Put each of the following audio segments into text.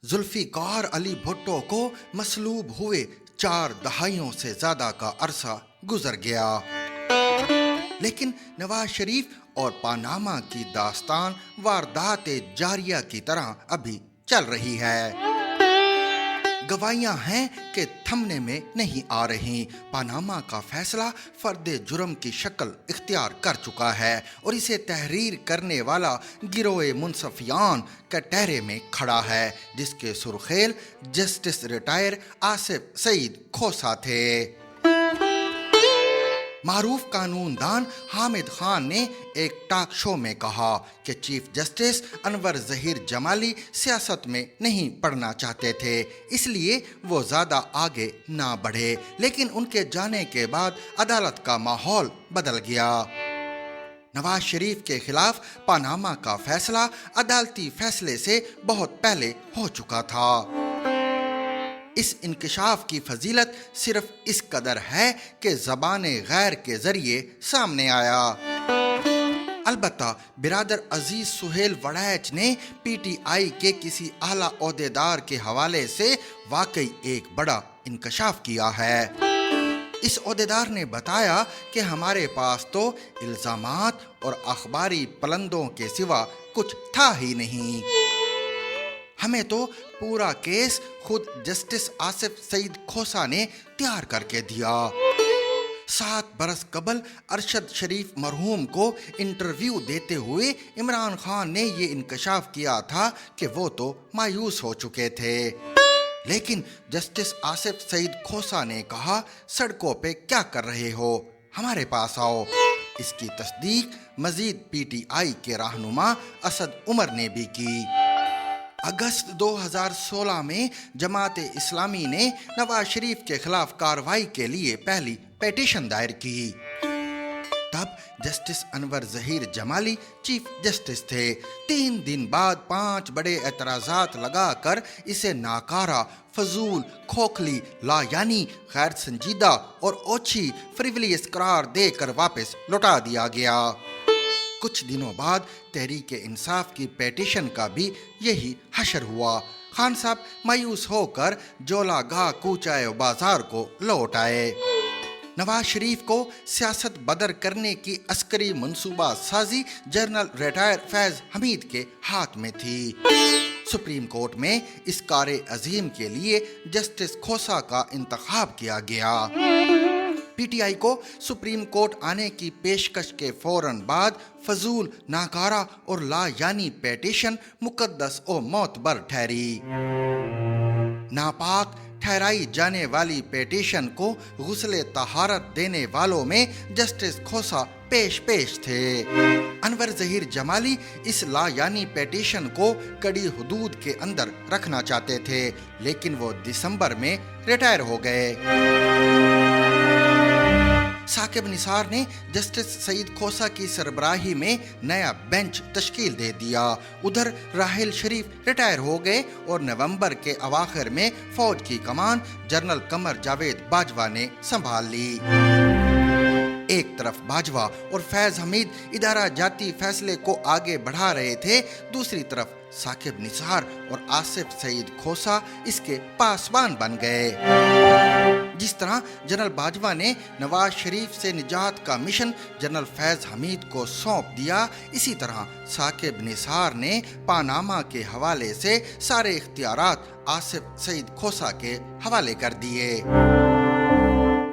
जुल्फिकार अली भुट्टो को मसलूब हुए 4 दहाइयों से ज्यादा का अरसा गुजर गया, लेकिन नवाज शरीफ और पानामा की दास्तान वारदात जारिया की तरह अभी चल रही है। गवाहियां हैं कि थमने में नहीं आ रही। पानामा का फैसला फर्द जुर्म की शक्ल इख्तियार कर चुका है और इसे तहरीर करने वाला गिरोह मुनसफियान कटहरे में खड़ा है, जिसके सुर्खेल जस्टिस रिटायर आसिफ सईद खोसा थे। मारूफ कानूनदान हामिद खान ने एक टॉक शो में कहा कि चीफ जस्टिस अनवर जहीर जमाली सियासत में नहीं पढ़ना चाहते थे, इसलिए वो ज़्यादा आगे ना बढ़े, लेकिन उनके जाने के बाद अदालत का माहौल बदल गया। नवाज शरीफ के खिलाफ पानामा का फैसला अदालती फैसले से बहुत पहले हो चुका था। इस इंकिशाफ की फजीलत सिर्फ इस कदर है कि ज़बाने गैर के जरिए सामने आया। अलबत्ता बिरादर अजीज सुहेल वड़ैच ने पीटीआई के किसी आला ओहदेदार के हवाले से वाकई एक बड़ा इंकशाफ किया है। इस ओहदेदार ने बताया कि हमारे पास तो इल्जामात और अखबारी पलंदों के सिवा कुछ था ही नहीं, हमें तो पूरा केस खुद जस्टिस आसिफ सईद खोसा ने तैयार करके दिया। 7 बरस कबल अरशद शरीफ मरहूम को इंटरव्यू देते हुए इमरान खान ने ये इंकशाफ किया था कि वो तो मायूस हो चुके थे, लेकिन जस्टिस आसिफ सईद खोसा ने कहा, सड़कों पे क्या कर रहे हो, हमारे पास आओ। इसकी तस्दीक मजीद पीटीआई के रहनुमा असद उमर ने भी की। अगस्त 2016 में जमात इस्लामी ने नवाज शरीफ के खिलाफ कार्रवाई के लिए पहली पिटीशन दायर की। तब justice Anwar Zaheer Jamali chief justice थे। 3 दिन बाद 5 बड़े एतराज़ात लगाकर इसे नाकारा, फजूल, खोखली, लायानी, गैर संजीदा और ओछी फ्रिवलियस करार देकर वापस लौटा दिया गया। कुछ दिनों बाद तहरीक इंसाफ की पिटीशन का भी यही हशर हुआ। खान साहब मायूस होकर जोलागाह कूचाए बाजार को लौट आए। नवाज शरीफ को सियासत बदर करने की अस्करी मंसूबा साजी जनरल रिटायर फैज हमीद के हाथ में थी। सुप्रीम कोर्ट में इस कार्य अजीम के लिए जस्टिस खोसा का इंतखाब किया गया। पीटीआई को सुप्रीम कोर्ट आने की पेशकश के फौरन बाद फजूल, नाकारा और लायानी पिटीशन मुकद्दस और मोतबर ठहरी। नापाक ठहराई जाने वाली पिटीशन को गुस्ले तहारत देने वालों में जस्टिस खोसा पेश थे। अनवर जहीर जमाली इस लायानी पिटीशन को कड़ी हुदूद के अंदर रखना चाहते थे, लेकिन वो दिसंबर में रिटायर हो गए। साकिब निसार ने जस्टिस सईद खोसा की सरबराही में नया बेंच तश्कील दे दिया। उधर राहिल शरीफ रिटायर हो गए और नवंबर के अवाखिर में फौज की कमान जनरल कमर जावेद बाजवा ने संभाल ली। एक तरफ बाजवा और फैज हमीद इदारा जाती फैसले को आगे बढ़ा रहे थे, दूसरी तरफ साकिब निसार और आसिफ सईद खोसा इसके पासबान बन गए। जिस तरह जनरल बाजवा ने नवाज शरीफ से निजात का मिशन जनरल फैज हमीद को सौंप दिया, इसी तरह साकिब निसार ने पानामा के हवाले से सारे इख्तियारात आसिफ सईद खोसा के हवाले कर दिए।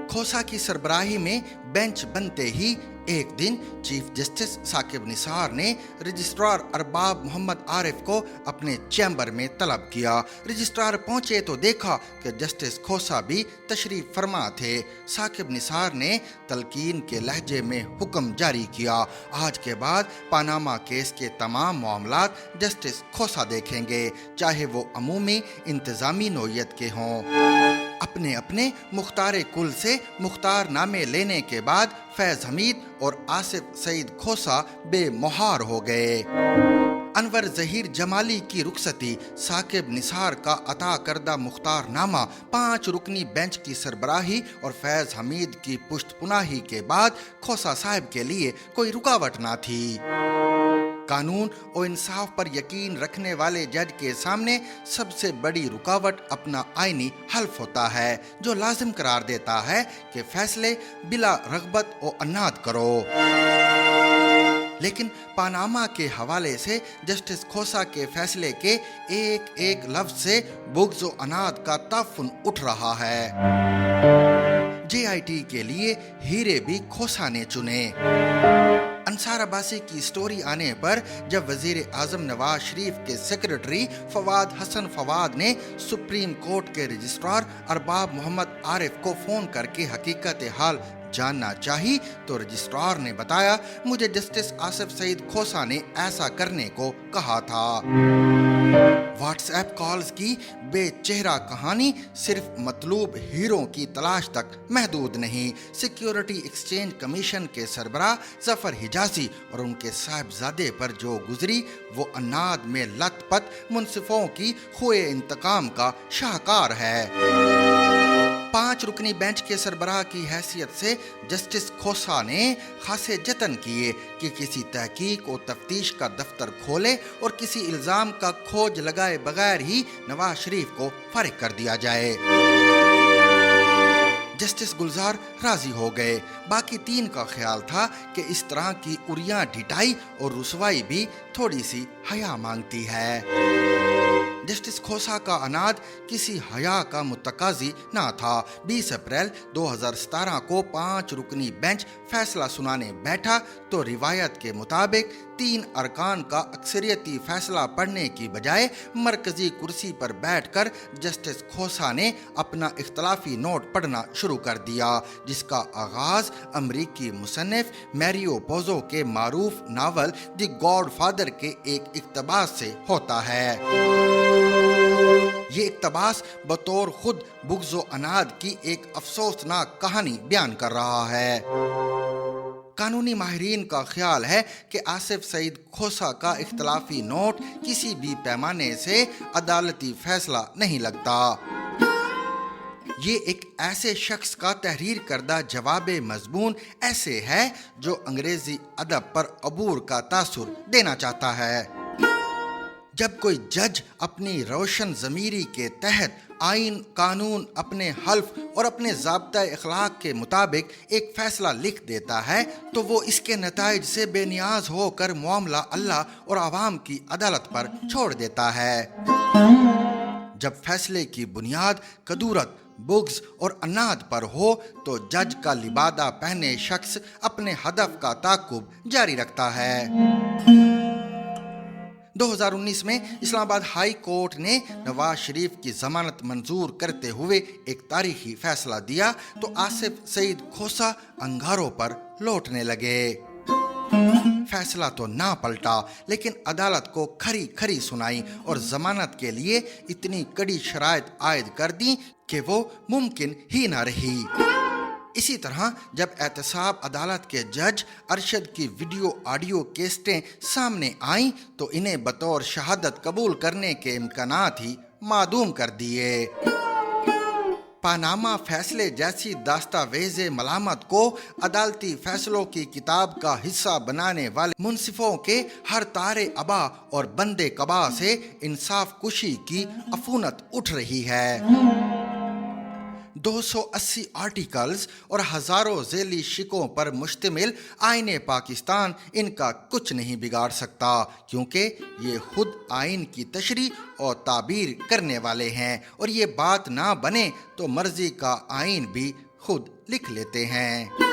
खोसा की सरबराही में बेंच बनते ही एक दिन चीफ जस्टिस साकिब निसार ने रजिस्ट्रार अरबाब मोहम्मद आरिफ को अपने चैम्बर में तलब किया। रजिस्ट्रार पहुंचे तो देखा कि जस्टिस खोसा भी तशरीफ फरमा थे। साकिब निसार ने तलकीन के लहजे में हुक्म जारी किया, आज के बाद पानामा केस के तमाम मामलात जस्टिस खोसा देखेंगे, चाहे वो अमूमी इंतजामी नोयत के हों। अपने अपने मुख्तार कुल से मुख्तार नामे लेने के बाद फैज हमीद और आसिफ सईद खोसा बेमुहार हो गए। अनवर जहीर जमाली की रुखसती, साकिब निसार का अता करदा मुख्तार नामा, 5 रुकनी बेंच की सरबराही और फैज हमीद की पुश्त पुनाही के बाद खोसा साहब के लिए कोई रुकावट ना थी। कानून और इंसाफ पर यकीन रखने वाले जज के सामने सबसे बड़ी रुकावट अपना आईनी हल्फ होता है, जो लाजिम करार देता है कि फैसले बिला रगबत और अनाद करो। लेकिन पानामा के हवाले से जस्टिस खोसा के फैसले के एक एक लफ्ज से बुग़्ज़ व अनाद का ताफ़ुन उठ रहा है। JIT के लिए हीरे भी खोसा ने चुने। अंसार अब्बासी की स्टोरी आने पर जब वजीर आजम नवाज शरीफ के सेक्रेटरी फवाद हसन फवाद ने सुप्रीम कोर्ट के रजिस्ट्रार अरबाब मोहम्मद आरिफ को फोन करके हकीकत हाल जानना चाही, तो रजिस्ट्रार ने बताया, मुझे जस्टिस आसिफ सईद खोसा ने ऐसा करने को कहा था। व्हाट्सएप कॉल्स की बेचेहरा कहानी सिर्फ मतलूब हीरों की तलाश तक महदूद नहीं। सिक्योरिटी एक्सचेंज कमीशन के सरबराह जफर हिजाजी और उनके साहिबजादे पर जो गुजरी, वो अनाद में लथपथ मुंसिफों की खोए इंतकाम का शाहकार है। 5 रुकनी बेंच के सरबराह की हैसियत से जस्टिस खोसा ने खासे जतन किए कि किसी तहकीक और तफ्तीश का दफ्तर खोले और किसी इल्जाम का खोज लगाए बगैर ही नवाज शरीफ को फारिग कर दिया जाए। जस्टिस गुलजार राजी हो गए। बाकी 3 का ख्याल था कि इस तरह की उरियां ढिठाई और रुसवाई भी थोड़ी सी हया मांगती है। जस्टिस खोसा का अनाद किसी हया का मुतकाजी ना था। 20 अप्रैल 2017 को 5 रुकनी बेंच फैसला सुनाने बैठा तो रिवायत के मुताबिक 3 अरकान का अक्सरियती फैसला पढ़ने की बजाय मरकजी कुर्सी पर बैठकर जस्टिस खोसा ने अपना इख्तलाफी नोट पढ़ना शुरू कर दिया, जिसका आगाज अमरीकी मुसन्निफ मैरियो पोज़ो के मारूफ नावल द गॉडफादर के एक इक्तबास से होता है। ये इक्तबास बतौर खुद बुग़्ज़ व अनाद की एक अफसोसनाक कहानी बयान कर रहा है। कानूनी माहिरीन का ख्याल है कि आसिफ सईद खोसा का इख्तलाफी नोट किसी भी पैमाने से अदालती फैसला नहीं लगता। ये एक ऐसे शख्स का तहरीर करदा जवाब मजमून ऐसे है जो अंग्रेजी अदब पर अबूर का तासुर देना चाहता है। जब कोई जज अपनी रोशन ज़मीरी के तहत आइन कानून अपने हल्फ और अपने ज़ाब्ता अखलाक के मुताबिक एक फ़ैसला लिख देता है, तो वो इसके नताइज से बेनियाज होकर मामला अल्लाह और आवाम की अदालत पर छोड़ देता है। जब फैसले की बुनियाद कदूरत, बुग़्ज़ और अनाद पर हो तो जज का लिबादा पहने शख्स अपने हदफ का ताक़ुब जारी रखता है। 2019 में इस्लामाबाद हाई कोर्ट ने नवाज शरीफ की जमानत मंजूर करते हुए एक तारीखी फैसला दिया तो आसिफ सईद खोसा अंगारों पर लौटने लगे। फैसला तो ना पलटा, लेकिन अदालत को खरी खरी सुनाई और जमानत के लिए इतनी कड़ी शराइत आयद कर दी कि वो मुमकिन ही ना रही। इसी तरह जब एहतसाब अदालत के जज अरशद की वीडियो ऑडियो केसेटें सामने आईं तो इन्हें बतौर शहादत कबूल करने के इम्कानात ही मादूम कर दिए। पानामा फैसले जैसी दस्तावेज़ मलामत को अदालती फैसलों की किताब का हिस्सा बनाने वाले मुंसिफों के हर तारे अबा और बंदे कबा से इंसाफ कुशी की अफूनत उठ रही है। 280 आर्टिकल्स और हजारों झेली शिकों पर मुश्तमिल आईने पाकिस्तान इनका कुछ नहीं बिगाड़ सकता, क्योंकि ये खुद आइन की तशरी और ताबीर करने वाले हैं और ये बात ना बने तो मर्जी का आइन भी खुद लिख लेते हैं।